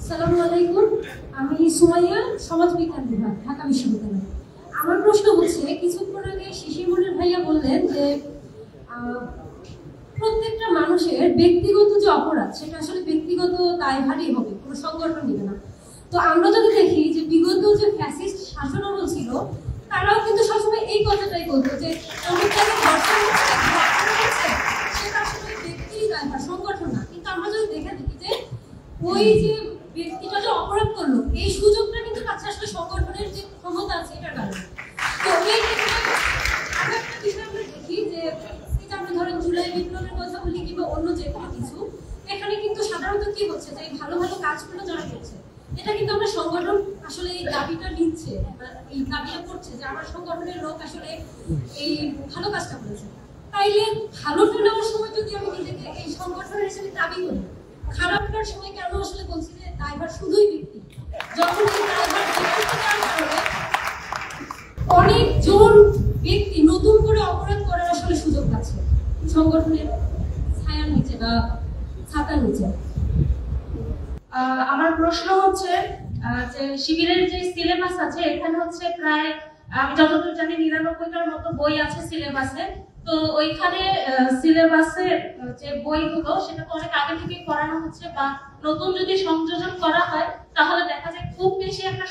আসসালামু আলাইকুম, আমি সুমাইয়া, সমাজবিজ্ঞান বিভাগ, ঢাকা বিশ্ববিদ্যালয়। আমার প্রশ্ন হচ্ছে, কিছুক্ষণ আগে শিশিরমণির ভাইয়া বললেন যে প্রত্যেকটা মানুষের ব্যক্তিগত যে অপরাধ সেটা আসলে ব্যক্তিগত দায়ভারই হবে, কোনো সংগঠন নেবে না। তো আমরা যদি দেখি যে বিগত যে ফ্যাসিস্ট শাসনামল ছিল, তারাও কিন্তু সবসময় এই কথাটাই বলতো যে সেটা আসলে ব্যক্তির দায়ভার, সংগঠন না। কিন্তু আমরা যদি দেখি যে ওই যে ব্যক্তিটা যে অপরাধ করলো, এই সুযোগটা কিন্তু কাছে আসলে সংগঠনের যে ক্ষমতা আছে এটার কারণে। তো এই ক্ষেত্রে আরো একটা বিষয় আমরা দেখি যে আমরা ধরেন জুলাই বিপ্লবের কথা বলি কিংবা অন্য যে কোনো কিছু, এখানে কিন্তু সাধারণত কি হচ্ছে যে ভালো ভালো কাজগুলো যারা করছে, এটা কিন্তু আমরা সংগঠন আসলে এই দাবিটা নিচ্ছে, এই দাবিটা করছে যে আমার সংগঠনের লোক আসলে এই ভালো কাজটা করেছে। তাইলে ভালোটা নেওয়ার সময় যদি আমি নিজেকে এই সংগঠনের হিসেবে দাবি করি, খারাপটার সময় কেন আসলে বলছি যে দায়ভার শুধুই ব্যক্তি? যখন এই দায়ভার অনেকজন ব্যক্তি নতুন করে অপরাধ করার আসলে সুযোগ পাচ্ছে সংগঠনের ছায়ার নিচে বা ছাতার নিচে। আমার প্রশ্ন হচ্ছে যে শিবিরের যে সিলেবাস আছে, এখানে হচ্ছে প্রায় আমি যতদূর জানি ৯৯টার মতো বই আছে সিলেবাসে। তো ওইখানে সিলেবাসের যে বইগুলো সেটা তো অনেক আগে থেকে করানো হচ্ছে, বা নতুন যদি সংযোজন করা হয় তাহলে দেখা যায় খুব বেশি একটা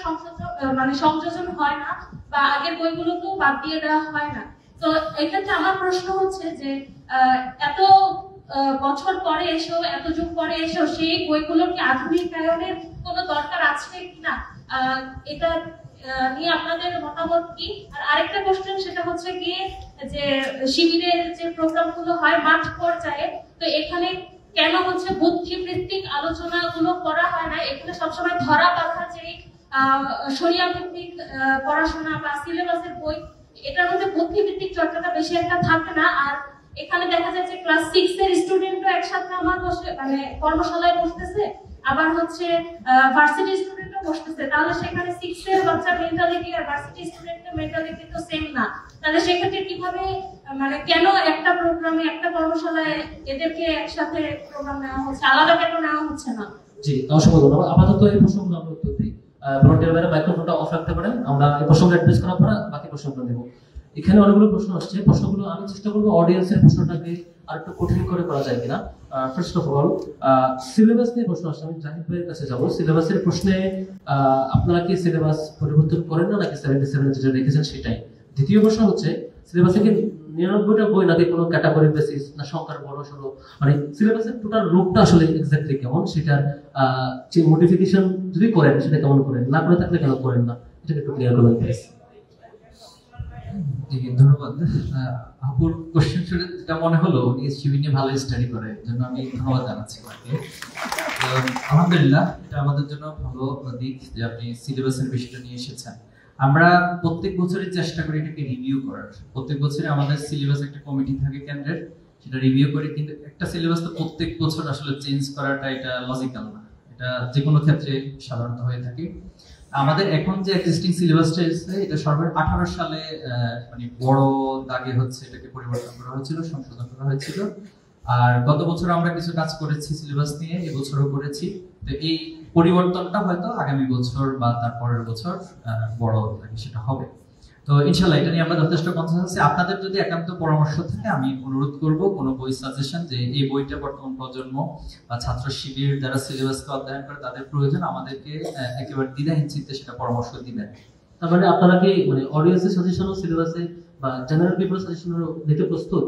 সংযোজন হয় না, বা আগের বইগুলোকেও বাদ দিয়ে দেওয়া হয় না। তো এক্ষেত্রে আমার প্রশ্ন হচ্ছে যে এত বছর পরে এসেও, এত যুগ পরে এসেও সেই বইগুলোর কি আধুনিকায়নের কোনো দরকার আছে কিনা, এটা নিয়ে আপনাদের মতামত কি? আর আরেকটা কোশ্চেন, সেটা হচ্ছে গিয়ে যে শিবিরের যে প্রোগ্রামগুলো হয় মাঠ পর্যায়ে, তো এখানে কেন হচ্ছে বুদ্ধিবৃত্তিক আলোচনাগুলো করা হয় না? এখানে সবসময় ধরা বাঁধা যে শরিয়া ভিত্তিক পড়াশোনা বা সিলেবাসের বই, এটার মধ্যে বুদ্ধিবৃত্তিক চর্চাটা বেশি একটা থাকে না। আর এখানে দেখা যায় যে ক্লাস 6 এর স্টুডেন্টরা একসাথে আমার বসে কর্মশালায় বসতেছে, আবার হচ্ছে ভার্সিটি স্টুডেন্টরা বসতেছে। তাহলে সেখানে 6 এর বাচ্চার মেন্টালিটি আর ভার্সিটি স্টুডেন্টের মেন্টালিটি তো সেম না। তাহলে সেক্ষেত্রে কিভাবে কেন একটা প্রোগ্রামে, একটা কর্মশালায় এদেরকে একসাথে প্রোগ্রাম নেওয়া হচ্ছে, আলাদা কেন নেওয়া হচ্ছে না? জি, অসংখ্য ধন্যবাদ। আপাতত এই প্রশ্নগুলো আমরা উত্তর দিই। ভলান্টিয়ার ভাইরা মাইক্রোফোনটা অফ রাখতে পারেন, আমরা এই প্রশ্নগুলো অ্যাড্রেস করার পর বাকি প্রশ্নগুলো নেব। এখানে অনেকগুলো প্রশ্ন আসছে, প্রশ্নগুলো আমি চেষ্টা করবো অডিয়েন্সের প্রশ্নটাকে আরেকটু কঠিন করে করা যায় কিনা। ফার্স্ট অফ অল, সিলেবাস নিয়ে প্রশ্ন আসছে, আমি জাহিদ ভাইয়ের কাছে যাবো। সিলেবাসের প্রশ্নে আপনারা কি সিলেবাস পরিবর্তন করেন না, নাকি 77 যেটা রেখেছেন সেটাই? দ্বিতীয় প্রশ্ন হচ্ছে, সিলেবাসে কি 99টা বই নাকি কোনো ক্যাটাগরি বেসিস না সংখ্যার বড় সড়ো, সিলেবাসের টোটাল রূপটা আসলে এক্স্যাক্টলি কেমন, সেটার যে মডিফিকেশন যদি করেন সেটা কেমন করেন, না করে থাকলে কেন করেন না, এটা একটু ক্লিয়ার করবেন প্লিজ। জি, ধন্যবাদ। আপুর কোশ্চেন শুনে যেটা মনে হলো উনি শিবির নিয়ে ভালো স্টাডি করে, এর জন্য আমি ধন্যবাদ জানাচ্ছি ওনাকে। আলহামদুলিল্লাহ, এটা আমাদের জন্য ভালো দিক যে আপনি সিলেবাসের বিষয়টা নিয়ে এসেছেন। আমরা প্রত্যেক বছরই চেষ্টা করি এটাকে রিভিউ করার। প্রত্যেক বছরে আমাদের সিলেবাস একটা কমিটি থাকে কেন্দ্রের, সেটা রিভিউ করি। কিন্তু একটা সিলেবাস তো প্রত্যেক বছর আসলে চেঞ্জ করাটা এটা লজিক্যাল না, এটা যে কোনো ক্ষেত্রে সাধারণত হয়ে থাকে। আমাদের এখন যে এক্সিস্টিং সিলেবাসটা আছে, এটা সর্বশেষ 18 সালে বড় দাগে হচ্ছে এটাকে পরিবর্তন করা হয়েছিল, সংশোধন করা হয়েছিল। আর গত বছর আমরা কিছু কাজ করেছি সিলেবাস নিয়ে, এবছরও করেছি। তো এই পরিবর্তনটা হয়তো আগামী বছর বা তারপরের বছর বড় দাগে সেটা হবে। তো ইনশাআল্লাহ এটা নিয়ে আমরা যথেষ্ট কনসাস আছি। আপনাদের যদি একান্ত পরামর্শ থাকে, আমি অনুরোধ করব কোনো বই সাজেশন, যে এই বইটা বর্তমান প্রজন্ম বা ছাত্র শিবির যারা সিলেবাসকে অধ্যয়ন করে তাদের প্রয়োজন, আমাদেরকে একেবারে দ্বিধাহীন চিত্তে সেটা পরামর্শ দিবেন। তার মানে আপনারা কি অডিয়েন্সের সাজেশনও সিলেবাসে বা জেনারেল পিপল সাজেশনও নিতে প্রস্তুত?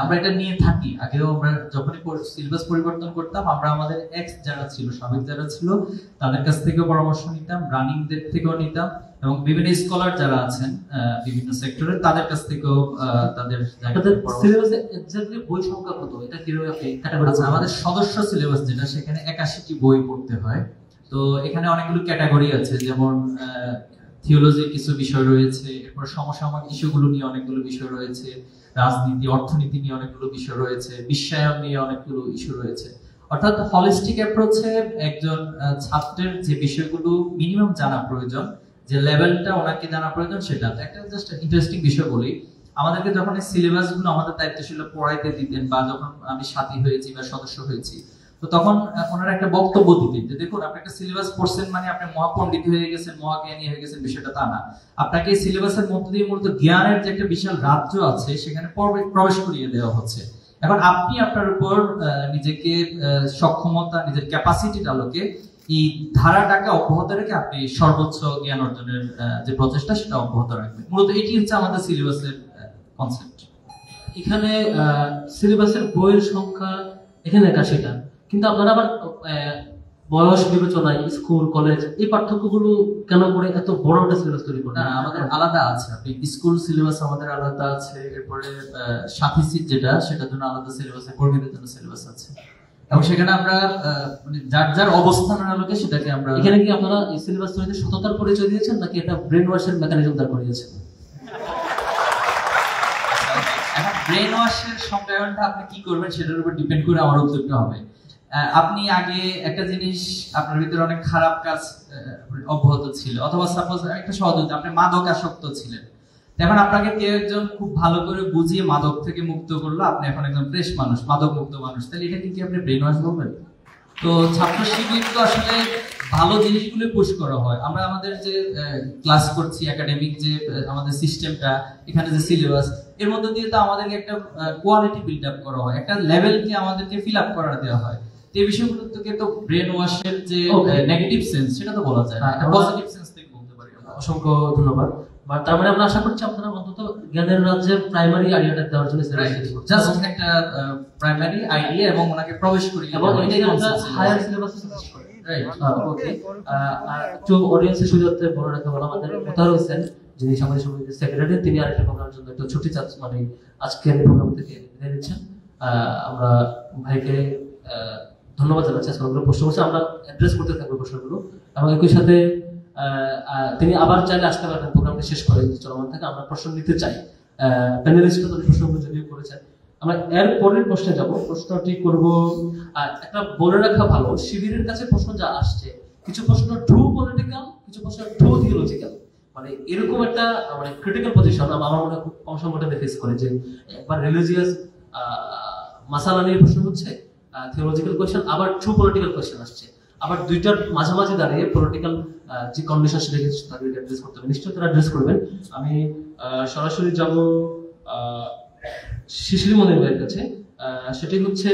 আমরা এটা নিয়ে থাকি। আগেও আমরা যখনই সিলেবাস পরিবর্তন করতাম, আমরা আমাদের এক্স যারা ছিল, সাবেক যারা ছিল, তাদের কাছ থেকেও পরামর্শ নিতাম, রানিংদের থেকেও নিতাম, এবং বিভিন্ন স্কলার যারা আছেন বিভিন্ন সেক্টরে তাদের কাছ থেকেও তাদের সিলেবাসে এক্স্যাক্টলি বই সংখ্যা কত, এটা কিভাবে আপনি ক্যাটাগরি? আমাদের সদস্য সিলেবাস যেটা, সেখানে 81টি বই পড়তে হয়। তো এখানে অনেকগুলো ক্যাটাগরি আছে, যেমন থিওলজির কিছু বিষয় রয়েছে, এরপর সমসাময়িক ইস্যুগুলো নিয়ে অনেকগুলো বিষয় রয়েছে, রাজনীতি অর্থনীতি নিয়ে অনেকগুলো বিষয় রয়েছে, বিশ্বায়ন নিয়ে অনেকগুলো ইস্যু রয়েছে। অর্থাৎ হলিস্টিক অ্যাপ্রোচে একজন ছাত্রের যে বিষয়গুলো মিনিমাম জানা প্রয়োজন, যে লেভেলটা ওনাকে জানা প্রয়োজন, সেটা একটা জাস্ট ইন্টারেস্টিং বিষয় বলি। আমাদেরকে যখন এই সিলেবাসগুলো আমাদের দায়িত্ব ছিল পড়াইতে দিতেন, বা যখন আমি সাথী হয়েছি বা সদস্য হয়েছি, তো তখন ওনারা একটা বক্তব্য দিতেন যে দেখুন আপনি একটা সিলেবাস পড়ছেন মানে আপনি মহাপণ্ডিত হয়ে গেছেন, মহাজ্ঞানী হয়ে গেছেন, বিষয়টা তা না। আপনাকে এই সিলেবাসের মধ্য দিয়ে মূলত জ্ঞানের যে একটা বিশাল রাজ্য আছে সেখানে প্রবেশ করিয়ে দেওয়া হচ্ছে। এখন আপনি আপনার উপর নিজেকে সক্ষমতা, নিজের ক্যাপাসিটির আলোকে এই ধারাটাকে অব্যাহত রেখে আপনি সর্বোচ্চ জ্ঞান অর্জনের যে প্রচেষ্টা সেটা অব্যাহত রাখবেন। মূলত এটি হচ্ছে আমাদের সিলেবাসের কনসেপ্ট। এখানে সিলেবাসের বইয়ের সংখ্যা এখানে 81টা, কিন্তু আপনারা আবার বয়স বিবেচনায় স্কুল কলেজ এই পার্থক্যগুলো কেন করে এত বড় একটা সিলেবাস তৈরি করেন? না, আমাদের আলাদা আছে। আপনি স্কুল সিলেবাস আমাদের আলাদা আছে, এরপরে সাথী সিট যেটা সেটার জন্য আলাদা সিলেবাস আছে, কর্মীদের জন্য সিলেবাস আছে, এবং সেখানে আমরা মানে যার যার অবস্থানের আলোকে সেটাকে আমরা। এখানে কি আপনারা এই সিলেবাস তৈরিতে সততার পরিচয় দিয়েছেন নাকি এটা ব্রেন ওয়াশের মেকানিজম দাঁড় করিয়েছেন? এখন ব্রেন ওয়াশের সংজ্ঞায়নটা আপনি কি করবেন সেটার উপর ডিপেন্ড করে আমার উত্তরটা হবে। আপনি আগে একটা জিনিস, আপনার ভিতরে অনেক খারাপ কাজ অব্যাহত ছিল, অথবা সাপোজ একটা সহজ, আপনি মাদক আসক্ত ছিলেন, এখন আপনাকে কেউ একজন খুব ভালো করে বুঝিয়ে মাদক থেকে মুক্ত করলো, আপনি এখন একদম ফ্রেশ মানুষ, মাদক মুক্ত মানুষ, তাহলে এটা কি আপনি ব্রেন ওয়াশ বলবেন? তো ছাত্র শিবির তো আসলে ভালো জিনিসগুলো পুশ করা হয়। আমরা আমাদের যে ক্লাস করছি, একাডেমিক যে আমাদের সিস্টেমটা, এখানে যে সিলেবাস, এর মধ্যে দিয়ে তো আমাদেরকে একটা কোয়ালিটি বিল্ড আপ করা হয়, একটা লেভেলকে আমাদেরকে ফিল আপ করা দেওয়া হয়। এই বিষয়গুলো থেকে তো ব্রেন ওয়াশের যে নেগেটিভ সেন্স সেটা তো বলা যায় না, পজিটিভ সেন্স থেকে বলতে পারি। অসংখ্য ধন্যবাদ। তার মানে আমরা আশা করছি আপনারা অন্তত জ্ঞানের রাজ্যের প্রাইমারি আইডিয়াটা দেওয়ার জন্য জাস্ট একটা প্রাইমারি আইডিয়া এবং ওনাকে প্রবেশ করি, এবং এটাই হায়ার সিলেবাস সাজেস্ট করে। রাইট, ওকে। তো অডিয়েন্সের সুযোগতে বড় রাখা বলা আমাদের কথা রয়েছেন যিনি সমাজের সমিতির সেক্রেটারি, তিনি আরেকটা প্রোগ্রামের জন্য একটু ছুটি চাচ্ছেন, মানে আজকের প্রোগ্রাম থেকে বিদায় নিচ্ছেন। আমরা ভাইকে ধন্যবাদ জানাচ্ছি। আজকে প্রশ্ন করছে, আমরা অ্যাড্রেস করতে থাকবো প্রশ্নগুলো, এবং একই সাথে তিনি আবার চাইলে আসতে পারবেন প্রোগ্রামটি শেষ করে চলমান থাকে। আমরা প্রশ্ন নিতে চাই, প্যানেলিস্টরা তাদের প্রশ্নগুলো যদিও করেছেন। আমরা এর পরের প্রশ্নে যাব। প্রশ্নটি করব, একটা বলে রাখা ভালো, শিবিরের কাছে প্রশ্ন যা আসছে, কিছু প্রশ্ন ট্রু পলিটিক্যাল, কিছু প্রশ্ন ট্রু থিওলজিক্যাল, মানে এরকম একটা মানে ক্রিটিক্যাল পজিশন আমার মনে হয় খুব কম সংগঠনে ফেস করে, যে একবার রিলিজিয়াস মাসালা নিয়ে প্রশ্ন হচ্ছে, থিওলজিক্যাল কোয়েশ্চেন, আবার ট্রু পলিটিক্যাল কোয়েশ্চেন আসছে, আবার দুইটার মাঝামাঝি দাঁড়িয়ে পলিটিক্যাল যে কন্ডিশন সেটাকে তাদেরকে অ্যাড্রেস করতে হবে। নিশ্চয়ই তারা অ্যাড্রেস করবেন। আমি সরাসরি যাব শিশির মনির ভাইয়ের কাছে। সেটি হচ্ছে,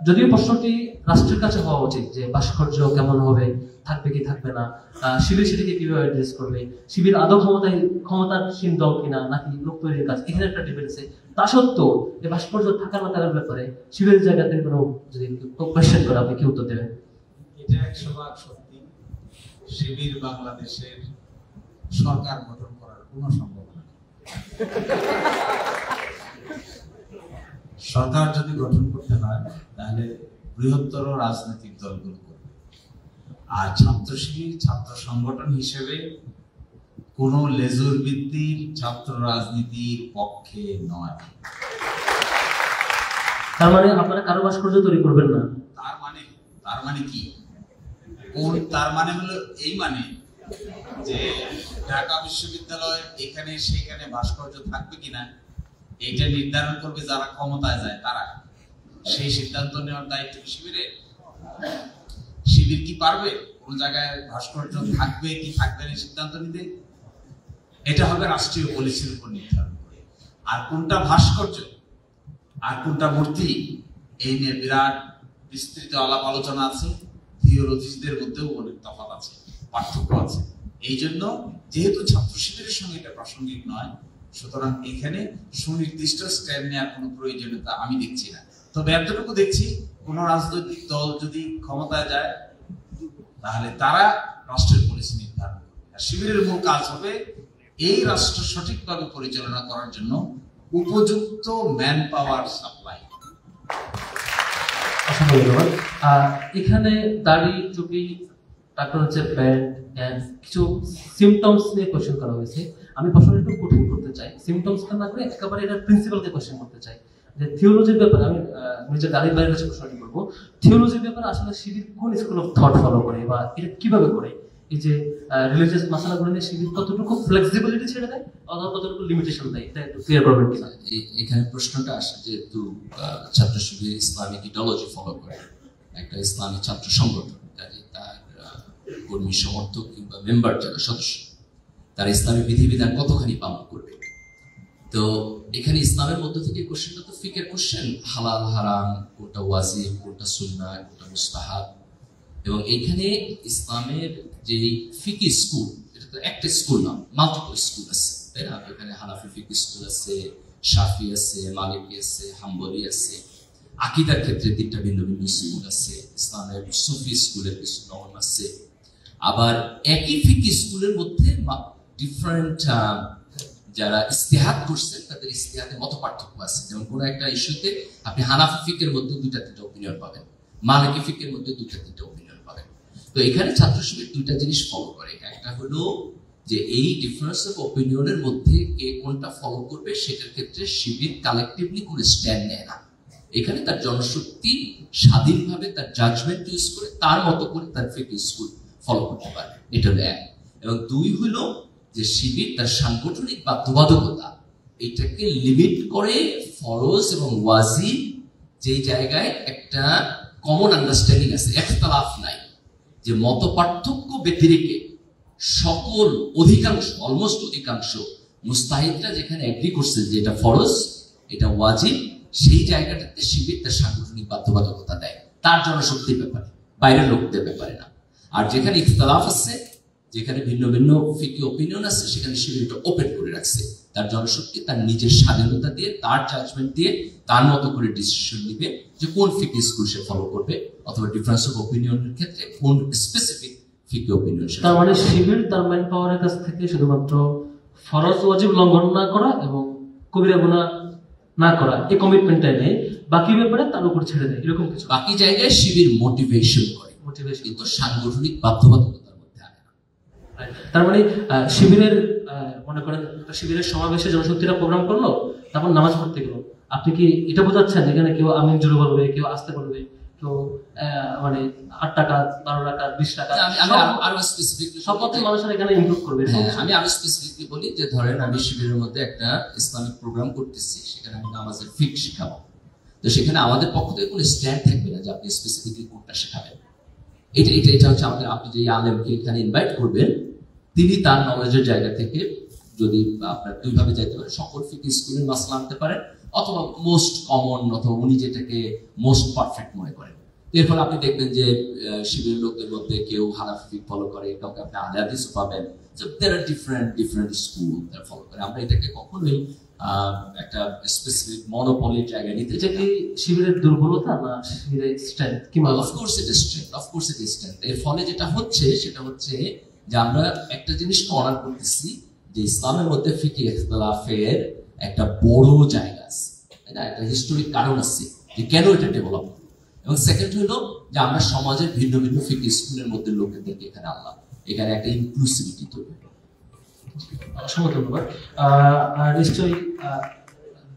যদিও প্রশ্নটি রাষ্ট্রের কাছে হওয়া উচিত যে ভাস্কর্য কেমন হবে, থাকবে কি থাকবে না, শিবির সেটিকে কিভাবে অ্যাড্রেস করবে, শিবির আদৌ ক্ষমতাসীন দল কিনা নাকি লোক তৈরির কাজ, এখানে একটা ডিবেট আছে। তা সত্ত্বেও এই ভাস্কর্য থাকার না থাকার ব্যাপারে শিবিরের জায়গা থেকে কোনো যদি কোয়েশ্চেন করে আপনি কি উত্তর দেবেন? এটা 100% সত্যি। শিবির বাংলাদেশের সরকার গঠন করার কোনো সম্ভাবনা নেই। সরকার যদি গঠন করতে হয় তাহলে বৃহত্তর রাজনৈতিক দলগুলো করবে, আর ছাত্র শিবির ছাত্র সংগঠন হিসেবে কোনো লেজুর ভিত্তির ছাত্র রাজনীতির পক্ষে নয়। তার মানে আপনারা কারো ভাস্কর্য তৈরি করবেন না? তার মানে কি? তার মানে হলো এই মানে যে ঢাকা বিশ্ববিদ্যালয় এখানে সেখানে ভাস্কর্য থাকবে কিনা এটা নির্ধারণ করবে যারা ক্ষমতায় যায় তারা। সেই সিদ্ধান্ত নেওয়ার দায়িত্ব শিবিরের। শিবির কি পারবে কোন জায়গায় ভাস্কর্য থাকবে কি থাকবে না সিদ্ধান্ত নিতে? এটা হবে রাষ্ট্রীয় পলিসির উপর নির্ধারণ করে। আর কোনটা ভাস্কর্য আর কোনটা মূর্তি এই নিয়ে বিরাট বিস্তৃত আলাপ আলোচনা আছে। থিওলজিস্টদের মধ্যেও অনেক তফাৎ আছে, পার্থক্য আছে। এই জন্য যেহেতু ছাত্র শিবিরের সঙ্গে এটা প্রাসঙ্গিক নয়, সুতরাং এখানে সুনির্দিষ্ট স্ট্যান্ড নেওয়ার কোনো প্রয়োজনীয়তা আমি দেখছি না। তবে এতটুকু দেখছি, কোন রাজনৈতিক দল যদি ক্ষমতায় যায় তাহলে তারা রাষ্ট্রের পলিসি নির্ধারণ করবে। আর শিবিরের মূল কাজ হবে এই রাষ্ট্র সঠিকভাবে পরিচালনা করার জন্য উপযুক্ত ম্যান পাওয়ার সাপ্লাই। অসংখ্য ধন্যবাদ। এখানে দাড়ি, টুপি, তারপর হচ্ছে প্যান্ট, কিছু সিমটমস নিয়ে কোশ্চেন করা হয়েছে। আমি প্রশ্নটা একটু কঠিন করতে চাই, সিমটমসটা না করে একেবারে এটা প্রিন্সিপালকে কোশ্চেন করতে চাই যে থিওলজির ব্যাপারে আমি নিজের গালির বাইরের কাছে প্রশ্নটি করবো। থিওলজির ব্যাপারে আসলে শিবির কোন স্কুল অফ থট ফলো করে বা এটা কিভাবে করে? এই যে রিলিজিয়াস মাসালাগুলো নিয়ে শিবির কতটুকু ফ্লেক্সিবিলিটি ছেড়ে দেয় অথবা কতটুকু লিমিটেশন দেয়, এটা একটু ক্লিয়ার করবেন কিনা? এখানে প্রশ্নটা আসে যেহেতু ছাত্র শিবির ইসলামিক ইডিওলজি ফলো করে, একটা ইসলামী ছাত্র সংগঠন, কাজে তার কর্মী সমর্থক কিংবা মেম্বার যারা সদস্য তারা ইসলামী বিধিবিধান কতখানি পালন করবে। তো এখানে ইসলামের মধ্য থেকে কোশ্চেনটা তো ফিকের কোশ্চেন, হালাল হারাম, কোনটা ওয়াজিব, কোনটা সুন্নাহ, কোনটা মুস্তাহাব। এবং এখানে ইসলামের যে ফিকি স্কুল, এটা তো একটা স্কুল না, মাল্টিপল স্কুল আছে, তাই না? এখানে হানাফি ফিকি স্কুল আছে, শাফি আছে, মালিকি আছে, হাম্বলি আছে। আকীদার ক্ষেত্রে 3টা ভিন্ন ভিন্ন স্কুল আছে, ইসলামের সুফি স্কুলের কিছু নরম আছে। আবার একই ফিকি স্কুলের মধ্যে ডিফারেন্ট যারা ইস্তেহাদ করছেন তাদের ইস্তেহাদের মত পার্থক্য আছে। যেমন কোনো একটা ইস্যুতে আপনি হানাফি ফিকের মধ্যে 2টা-3টা ওপিনিয়ন পাবেন, মালিকি ফিকের মধ্যে 2টা-3টা ওপিনিয়ন পাবেন। তো এখানে ছাত্র শিবির 2টা জিনিস ফলো করে। একটা হলো যে এই ডিফারেন্স অফ ওপিনিয়নের মধ্যে কে কোনটা ফলো করবে সেটার ক্ষেত্রে শিবির কালেকটিভলি কোনো স্ট্যান্ড নেয় না। এখানে তার জনশক্তি স্বাধীনভাবে তার জাজমেন্ট ইউজ করে তার মতো করে তার ফিকি স্কুল ফলো করতে পারে, এটা হলো এক। এবং 2 হলো যে শিবির তার সাংগঠনিক বাধ্যবাধকতা এটাকে লিমিট করে ফরজ এবং ওয়াজিব যেই জায়গায় একটা কমন আন্ডারস্ট্যান্ডিং আছে, ইখতিলাফ নাই, যে মত পার্থক্য ব্যতিরেকে সকল অধিকাংশ অলমোস্ট অধিকাংশ মুস্তাহিদরা যেখানে এগ্রি করছে যে এটা ফরজ এটা ওয়াজিব, সেই জায়গাটাতে শিবির তার সাংগঠনিক বাধ্যবাধকতা দেয় তার জনশক্তির ব্যাপারে, বাইরের লোকদের ব্যাপারে না। আর যেখানে ইখতিলাফ আছে, যেখানে ভিন্ন ভিন্ন ফিকি ওপিনিয়ন আছে, সেখানে শিবির এটা ওপেন করে রাখছে, তার জনশক্তি তার নিজের স্বাধীনতা দিয়ে, তার জাজমেন্ট দিয়ে, তার মতো করে ডিসিশন নিবে যে কোন ফিকি স্কুল সে ফলো করবে, অথবা ডিফারেন্স অফ ওপিনিয়নের ক্ষেত্রে কোন স্পেসিফিক ফিকি ওপিনিয়ন। তার মানে শিবির তার ম্যান পাওয়ারের কাছ থেকে শুধুমাত্র ফরজ ওয়াজিব লঙ্ঘন না করা এবং কবিরা গুনাহ না করা এই কমিটমেন্টটাই নেই, বাকি ব্যাপারে তার উপর ছেড়ে দেয়, এরকম কিছু। বাকি জায়গায় শিবির মোটিভেশন করে, কিন্তু সাংগঠনিক বাধ্যবাধকতার মধ্যে আনে না। তার মানে শিবিরের মনে করেন শিবিরের সমাবেশে জনশক্তিরা প্রোগ্রাম করলো, তারপর নামাজ পড়তে গেল, আপনি কি এটা বোঝাচ্ছেন এখানে কেউ আমিন জোরে বলবে, কেউ আসতে বলবে, কেউ মানে 8 টাকা 12 টাকা 20 টাকা, আমি আরো স্পেসিফিকলি সব মতে মানুষের এখানে ইমপ্রুভ করবে। আমি আরো স্পেসিফিকলি বলি যে ধরেন আমি শিবিরের মধ্যে একটা ইসলামিক প্রোগ্রাম করতেছি, সেখানে আমি নামাজের ফিক শেখাবো। তো সেখানে আমাদের পক্ষ থেকে কোনো স্ট্যান্ড থাকবে না যে আপনি স্পেসিফিকলি কোনটা শেখাবেন। এটা হচ্ছে আমাদের, আপনি যে আলেমকে এখানে ইনভাইট করবেন তিনি তার নলেজের জায়গা থেকে যদি আপনার 2 ভাবে যাইতে পারে, সকল ফিকি স্কুলের মাসলা আনতে পারেন, অথবা মোস্ট কমন অথবা উনি যেটাকে মোস্ট পারফেক্ট মনে করেন। এর ফলে আপনি দেখবেন যে শিবিরের লোকদের মধ্যে কেউ হানাফি ফিক ফলো করে, কাউকে আপনি আহলে হাদিসও পাবেন। So there are different school তারা ফলো করে। আমরা এটাকে কখনোই একটা স্পেসিফিক মনোপলির জায়গায় নিতে চাই। কি শিবিরের দুর্বলতা না শিবিরের স্ট্রেংথ? কি মানে of course it is strength. এর ফলে যেটা হচ্ছে সেটা হচ্ছে যে আমরা একটা জিনিস অনার করতেছি যে ইসলামের মধ্যে ফিকি ইখতিলাফের একটা বড় জায়গা আছে, তাই না? একটা হিস্টোরিক কারণ আছে যে কেন এটা ডেভেলপ হলো। এবং সেকেন্ড হলো যে আমরা সমাজের ভিন্ন ভিন্ন ফিকি স্কুলের মধ্যে লোকেদেরকে এখানে আনলাম, এখানে একটা ইনক্লুসিভিটি তৈরি হলো। অসংখ্য ধন্যবাদ। আর নিশ্চয়ই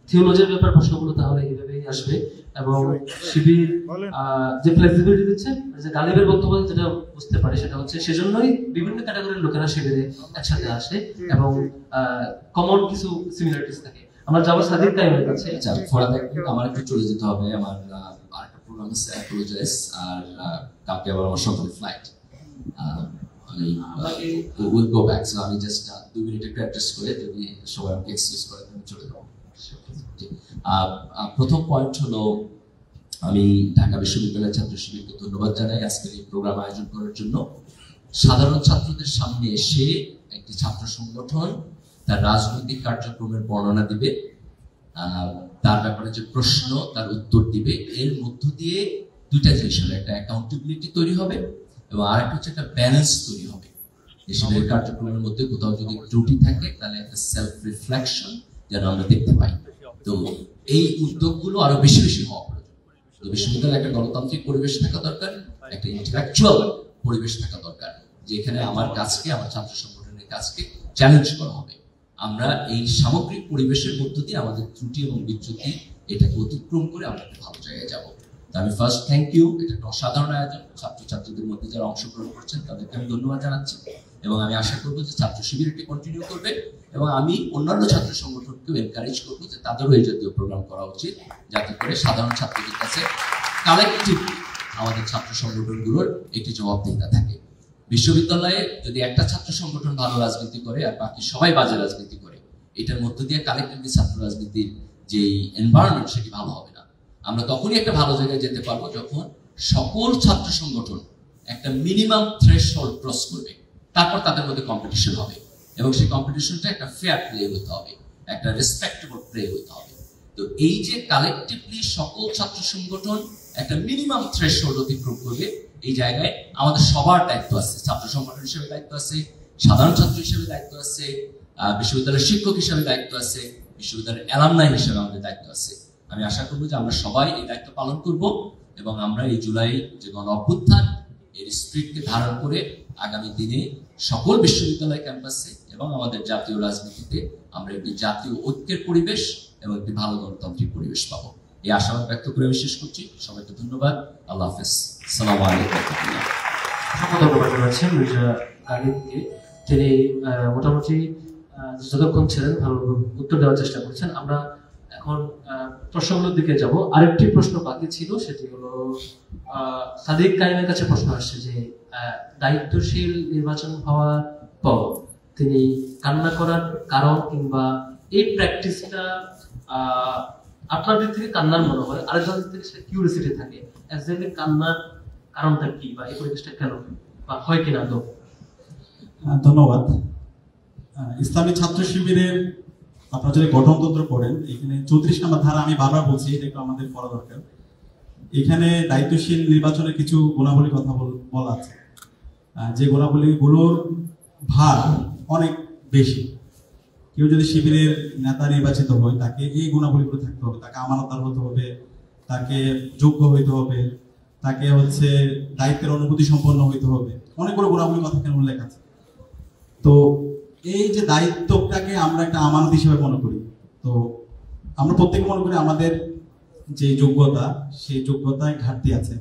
থিওলজির ব্যাপার প্রশ্নগুলো তাহলে এইভাবেই আসবে, এবং শিবির যে ফ্লেক্সিবিলিটি দিচ্ছে, যে গালিবের বক্তব্য যেটা বুঝতে পারি সেটা হচ্ছে সেজন্যই বিভিন্ন ক্যাটাগরির লোকেরা শিবিরে একসাথে আসে এবং কমন কিছু সিমিলারিটিস থাকে। আমরা যাবো সাদিক কাইমের কাছে। আচ্ছা, ফরাদ আমার একটু চলে যেতে হবে, আমার আরেকটা প্রোগ্রাম আছে, অ্যাপোলোজাইজ, আর কালকে আবার আমার সকালে flight. Will go back. So আমি জাস্ট 2 মিনিট একটু অ্যাড্রেস করে যদি সবাই আমাকে এক্সকিউজ করে আমি চলে যাবো। প্রথম পয়েন্ট হলো আমি ঢাকা বিশ্ববিদ্যালয়ের ছাত্র শিবিরকে ধন্যবাদ জানাই আজকের এই প্রোগ্রাম আয়োজন করার জন্য। সাধারণ ছাত্রদের সামনে এসে একটি ছাত্র সংগঠন তার রাজনৈতিক কার্যক্রমের বর্ণনা দিবে, তার ব্যাপারে যে প্রশ্ন তার উত্তর দিবে, এর মধ্য দিয়ে 2টা জিনিস হলো, একটা অ্যাকাউন্টেবিলিটি তৈরি হবে এবং আরেকটা হচ্ছে একটা ব্যালেন্স তৈরি হবে। এই কার্যক্রমের মধ্যে কোথাও যদি ত্রুটি থাকে তাহলে একটা সেলফ রিফ্লেকশন যেন আমরা দেখতে পাই। তো এই উদ্যোগগুলো আরো বেশি বেশি হওয়া প্রয়োজন। তো বিশ্ববিদ্যালয়ে একটা গণতান্ত্রিক পরিবেশ থাকা দরকার, একটা ইন্টেলেকচুয়াল পরিবেশ থাকা দরকার, যেখানে আমার কাজকে, আমার ছাত্র সংগঠনের কাজকে চ্যালেঞ্জ করা হবে। আমরা এই সামগ্রিক পরিবেশের মধ্য দিয়ে আমাদের ত্রুটি এবং বিচ্যুতি এটাকে অতিক্রম করে আমরা একটা ভালো জায়গায় যাবো। আমি ফার্স্ট থ্যাংক ইউ, এটা একটা অসাধারণ আয়োজন। ছাত্রছাত্রীদের মধ্যে যারা অংশগ্রহণ করছেন তাদেরকে আমি ধন্যবাদ জানাচ্ছি এবং আমি আশা করবো যে ছাত্র শিবির এটি কন্টিনিউ করবে এবং আমি অন্যান্য ছাত্র সংগঠনকেও এনকারেজ করবো যে তাদেরও এই জাতীয় প্রোগ্রাম করা উচিত, যাতে করে সাধারণ ছাত্রদের কাছে কালেকটিভ আমাদের ছাত্র সংগঠনগুলোর একটি জবাবদিহিতা থাকে। বিশ্ববিদ্যালয়ে যদি একটা ছাত্র সংগঠন ভালো রাজনীতি করে আর বাকি সবাই বাজে রাজনীতি করে, এটার মধ্য দিয়ে কালেক্টিভলি ছাত্র রাজনীতির যে এনভায়রনমেন্ট সেটি ভালো হবে না। আমরা তখনই একটা ভালো জায়গায় যেতে পারবো যখন সকল ছাত্র সংগঠন একটা মিনিমাম থ্রেশহোল্ড ক্রস করবে, তারপর তাদের মধ্যে কম্পিটিশন হবে এবং সেই কম্পিটিশনটা একটা ফেয়ার প্লে হতে হবে, একটা রেসপেক্টেবল প্লে হতে হবে। তো এই যে কালেক্টিভলি সকল ছাত্র সংগঠন একটা মিনিমাম থ্রেশহোল্ড অতিক্রম করবে, এই জায়গায় আমাদের সবার দায়িত্ব আছে। ছাত্র সংগঠন হিসেবে দায়িত্ব আছে, সাধারণ ছাত্র হিসেবে দায়িত্ব আছে, বিশ্ববিদ্যালয়ের শিক্ষক হিসেবে দায়িত্ব আছে, বিশ্ববিদ্যালয়ের অ্যালামনাই হিসেবে আমাদের দায়িত্ব আছে। আমি আশা করবো যে আমরা সবাই এই দায়িত্ব পালন করব এবং আমরা এই জুলাই যে গণ অভ্যুত্থান এর স্পিরিটকে ধারণ করে আগামী দিনে সকল বিশ্ববিদ্যালয় ক্যাম্পাসে এবং আমাদের জাতীয় রাজনীতিতে আমরা একটি জাতীয় ঐক্যের পরিবেশ এবং একটি ভালো গণতান্ত্রিক পরিবেশ পাবো। এই আশাবাদ ব্যক্ত করে আমি শেষ করছি। সবাইকে ধন্যবাদ। আল্লাহ হাফেজ। আসসালামু আলাইকুম। ধন্যবাদ জানাচ্ছি মির্জা গালিবকে, তিনি মোটামুটি যতক্ষণ ছিলেন ভালো উত্তর দেওয়ার চেষ্টা করছেন। আমরা এখন প্রশ্নগুলোর দিকে যাব। আরেকটি প্রশ্ন বাকি ছিল, সেটি হলো সাদিক কারিমের কাছে প্রশ্ন আসছে যে দায়িত্বশীল নির্বাচন হওয়ার পর তিনি কান্না করার কারণ কিংবা এই প্র্যাকটিসটা আপনার দিক থেকে কান্নার মনে হয়, আরেকজনের দিক থেকে সেটা কিউরিসিটি থাকে, এক্স্যাক্টলি কান্নার কারণটা কি বা এই পরিবেশটা কেন বা হয় কিনা? তো ধন্যবাদ। ইসলামী ছাত্র শিবিরের আপনারা যদি গঠনতন্ত্র পড়েন, এখানে 34 নম্বর ধারা, আমি বারবার বলছি এটা একটু আমাদের পড়া দরকার। এখানে দায়িত্বশীল নির্বাচনের কিছু গুণাবলী কথা বলা আছে, যে গুণাবলীগুলোর ভার অনেক বেশি। কেউ যদি শিবিরের নেতা নির্বাচিত হয় তাকে এই গুণাবলীগুলো থাকতে হবে, তাকে আমানতদার হতে হবে, তাকে যোগ্য হইতে হবে, তাকে দায়িত্বের অনুভূতি সম্পন্ন হইতে হবে, অনেকগুলো গুণাবলীর কথা এখানে উল্লেখ আছে। তো এই যে দায়িত্বটাকে আমরা একটা আমানত হিসেবে মনে করি, তো আমরা প্রত্যেকে মনে করি আমাদের যে যোগ্যতা, সেই যোগ্যতায় ঘাটতি আছে।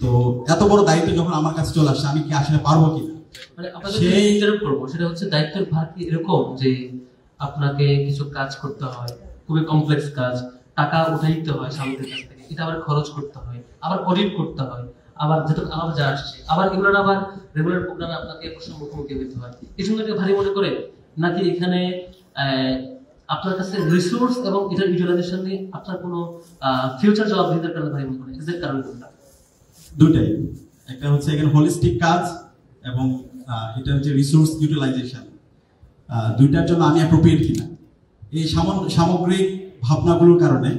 তো এত বড় দায়িত্ব যখন আমার কাছে চলে আসছে, আমি কি আসলে পারবো কিনা, মানে আপনাদের ইন্টারভিউ করবো, সেটা হচ্ছে দায়িত্বের ভার কি এরকম যে আপনাকে কিছু কাজ করতে হয়, খুবই কমপ্লেক্স কাজ, টাকা উঠাইতে হয় সামনের কাছ থেকে, এটা আবার খরচ করতে হয়, আবার অডিট করতে হয়, আবার যেটুকু আলাদা যা আসছে, আবার এগুলোর আবার রেগুলার প্রোগ্রামে আপনাকে প্রশ্ন মুখোমুখি হইতে হয়, এই সঙ্গে ভারী মনে করে নাকি এখানে আপনার কাছে রিসোর্স এবং এটার ইউটিলাইজেশন নিয়ে আপনার কোনো ফিউচার জবাবদিহিতার কারণে ভারী মনে করে? এক্সাক্ট কারণ কোনটা? দুটাই। একটা হচ্ছে এখানে হোলিস্টিক কাজ এবং এটা হচ্ছে রিসোর্স ইউটিলাইজেশন, দুইটার জন্য আমি অ্যাপ্রোপ্রিয়েট কিনা, এই সামগ্রিক ভাবনাগুলোর কারণে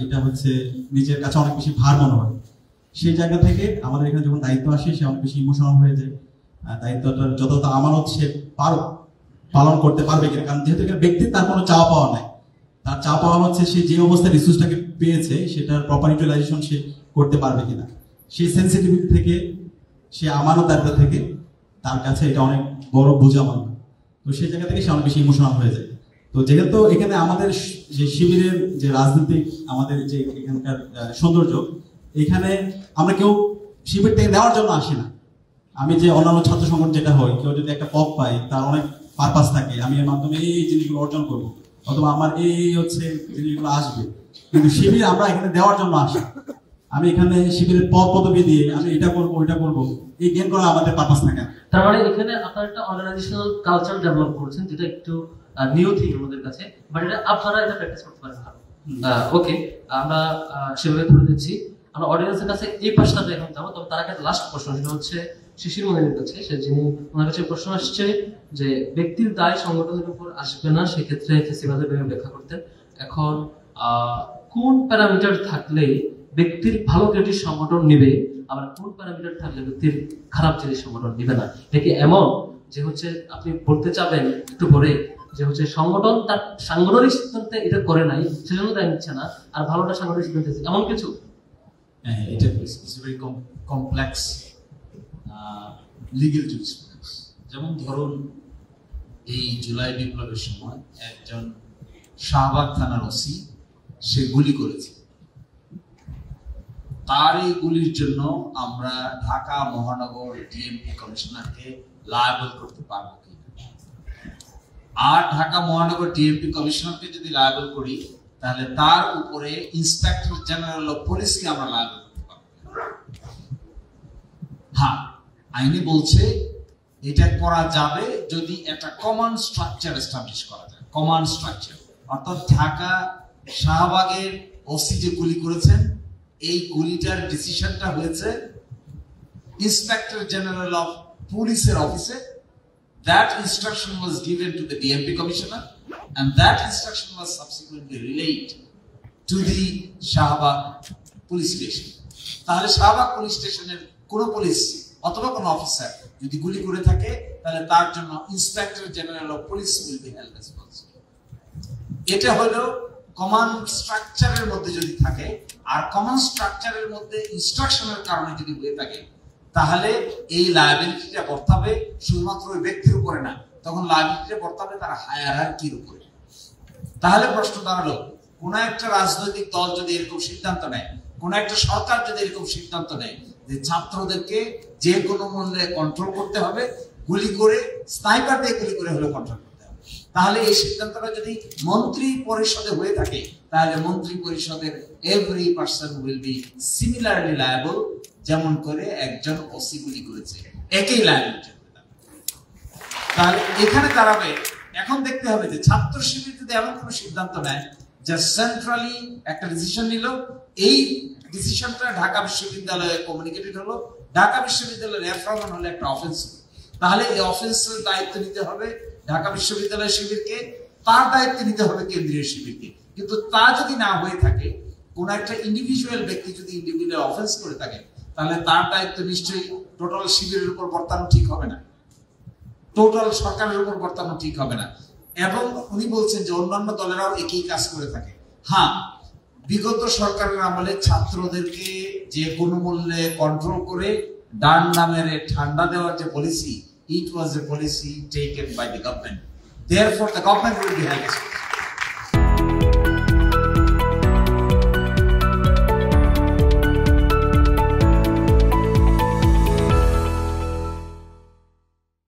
এটা হচ্ছে নিজের কাছে অনেক বেশি ভার মনে হয়। সেই জায়গা থেকে আমাদের এখানে যখন দায়িত্ব আসে, সে অনেক বেশি ইমোশনাল হয়ে যায়। দায়িত্বটা যতটা আমানত সে পালন করতে পারবে কিনা, কারণ যেহেতু এখানে ব্যক্তির তার কোনো চাওয়া পাওয়া নাই, তার চাওয়া পাওয়া হচ্ছে সে যে অবস্থায় রিসোর্সটাকে পেয়েছে সেটার প্রপার ইউটিলাইজেশন সে করতে পারবে কিনা। সেই সেন্সিটিভিটি থেকে, সে আমানতদারিতা থেকে তার কাছে এটা অনেক বড় বোঝা মনে হয়। তো সেই জায়গা থেকে সে অনেক বেশি ইমোশনাল হয়ে যায়। তো যেহেতু এখানে আমাদের যে শিবিরের যে রাজনৈতিক আমাদের যে এখানকার সৌন্দর্য, এখানে আমরা কেউ শিবির থেকে নেওয়ার জন্য আসি না। আমি যে অন্যান্য ছাত্র সংগঠন যেটা হয়, কেউ যদি একটা পদ পাই, তার অনেক পারপাস থাকে, আমি এর মাধ্যমে এই জিনিসগুলো অর্জন করবো, অথবা আমার এই জিনিসগুলো আসবে। কিন্তু শিবির আমরা এখানে দেওয়ার জন্য আসি। আমি এখানে শিবিরের পদবি দিয়ে আমি এটা করবো ওইটা করবো, এই গেম করা আমাদের পারপাস থাকে। তার মানে এখানে আপনারা একটা অর্গানাইজেশনাল কালচার ডেভেলপ করছেন, যেটা একটু নিউ থিং আমাদের কাছে, বাট এটা আপনারা এটা প্র্যাকটিস করতে পারেন। ওকে, আমরা সেভাবে ধরে দিচ্ছি। আমরা অডিয়েন্সের কাছে এই প্রশ্নটা এখন যাবো, তবে তার আগে লাস্ট প্রশ্ন, সেটা হচ্ছে শিশির মনিরের কাছে। সে যিনি, ওনার কাছে প্রশ্ন আসছে যে ব্যক্তির দায় সংগঠনের উপর আসবে না, সেক্ষেত্রে ফেসিবাদের ব্যাখ্যা করতেন। এখন কোন প্যারামিটার থাকলে ব্যক্তির ভালো ক্রেডিট সংগঠন নিবে, আবার কোন প্যারামিটার থাকলে ব্যক্তির খারাপ জিনিস সংগঠন নিবে না? দেখি এমন যে হচ্ছে আপনি বলতে চাবেন একটু পরে যে হচ্ছে সংগঠন তার সাংগঠনিক সিদ্ধান্তে এটা করে নাই, সেজন্য দায় নিচ্ছে না, আর ভালোটা সাংগঠনিক সিদ্ধান্ত, এমন কিছু? এটা ভেরি কমপ্লেক্স লিগ্যাল জুরিসপ্রুডেন্স। যেমন ধরুন, এই জুলাই বিপ্লবের সময় একজন শাহবাগ থানার ওসি সে গুলি করেছে, তার এই গুলির জন্য আমরা ঢাকা মহানগর ডিএমপি কমিশনারকে লায়াবল করতে পারবো কি? আর ঢাকা মহানগর ডিএমপি কমিশনারকে যদি লায়াবল করি, তাহলে তার উপরে ইন্সপেক্টর জেনারেল অফ পুলিশকে আমরা লায়াবল করতে পারবো। হ্যাঁ, আইনে বলছে এটা করা যাবে যদি একটা কমন স্ট্রাকচার এস্টাবলিশ করা যায়। কমন স্ট্রাকচার অর্থাৎ ঢাকা শাহবাগের ওসি যে গুলি করেছেন, এই গুলিটার ডিসিশনটা হয়েছে ইন্সপেক্টর জেনারেল অফ পুলিশের অফিসে। That instruction was given to the DMP commissioner, and that instruction was subsequently relayed to the Shahbag police station. তাহলে শাহবাগ পুলিশ স্টেশনের কোন পুলিশ অথবা কোন অফিসার যদি গুলি করে থাকে, তাহলে তার জন্য inspector general of police will be held responsible. এটা হলো কমন স্ট্রাকচারের মধ্যে যদি থাকে, আর কমন স্ট্রাকচারের মধ্যে ইনস্ট্রাকশনের কারণে যদি হয়ে থাকে, তাহলে এই লায়াবিলিটিটা বর্তাবে শুধুমাত্র ওই ব্যক্তির উপরে না, তখন লায়াবিলিটিটা বর্তাবে তার হায়ারার্কির উপরে। তাহলে প্রশ্ন দাঁড়ালো, কোন একটা রাজনৈতিক দল যদি এরকম সিদ্ধান্ত নেয়, কোন একটা সরকার যদি এরকম সিদ্ধান্ত নেয় যে ছাত্রদেরকে যে কোনো মূল্যে কন্ট্রোল করতে হবে, গুলি করে, স্নাইপার দিয়ে গুলি করে হলে কন্ট্রোল করতে হবে, তাহলে এই সিদ্ধান্তটা যদি মন্ত্রী পরিষদে হয়ে থাকে, তাহলে মন্ত্রী পরিষদের every person will be similarly liable, যেমন করে একজন ওসি গুলি করেছে, একই লায়াবিলিটি। তাহলে এখানে দাঁড়াবে, এখন দেখতে হবে যে ছাত্র শিবির যদি এমন কোনো সিদ্ধান্ত নেয় যে সেন্ট্রালি একটা ডিসিশন নিল, এই ডিসিশনটা ঢাকা বিশ্ববিদ্যালয়ে কমিউনিকেটেড হলো, ঢাকা বিশ্ববিদ্যালয়ের রেফারেন্স হলো একটা অফেন্স, তাহলে এই অফেন্সের দায়িত্ব নিতে হবে ঢাকা বিশ্ববিদ্যালয় শিবিরকে, তার দায়িত্ব নিতে হবে কেন্দ্রীয় শিবিরকে। কিন্তু তা যদি না হয়ে থাকে, কোন একটা ইন্ডিভিজুয়াল ব্যক্তি যদি ইন্ডিভিজুয়াল অফেন্স করে থাকে, তাহলে তার দায়িত্ব নিশ্চয়ই টোটাল শিবিরের উপর বর্তানো ঠিক হবে না, টোটাল সরকারের উপর বর্তানো ঠিক হবে না। এবং উনি বলছেন যে অন্যান্য দলেরাও একই কাজ করে থাকে। হ্যাঁ, বিগত সরকারের আমলে ছাত্রদেরকে যে কোনো মূল্যে কন্ট্রোল করে ডান নামের ঠান্ডা দেওয়ার যে policy, it was a policy taken by the government, therefore the government will be held responsible.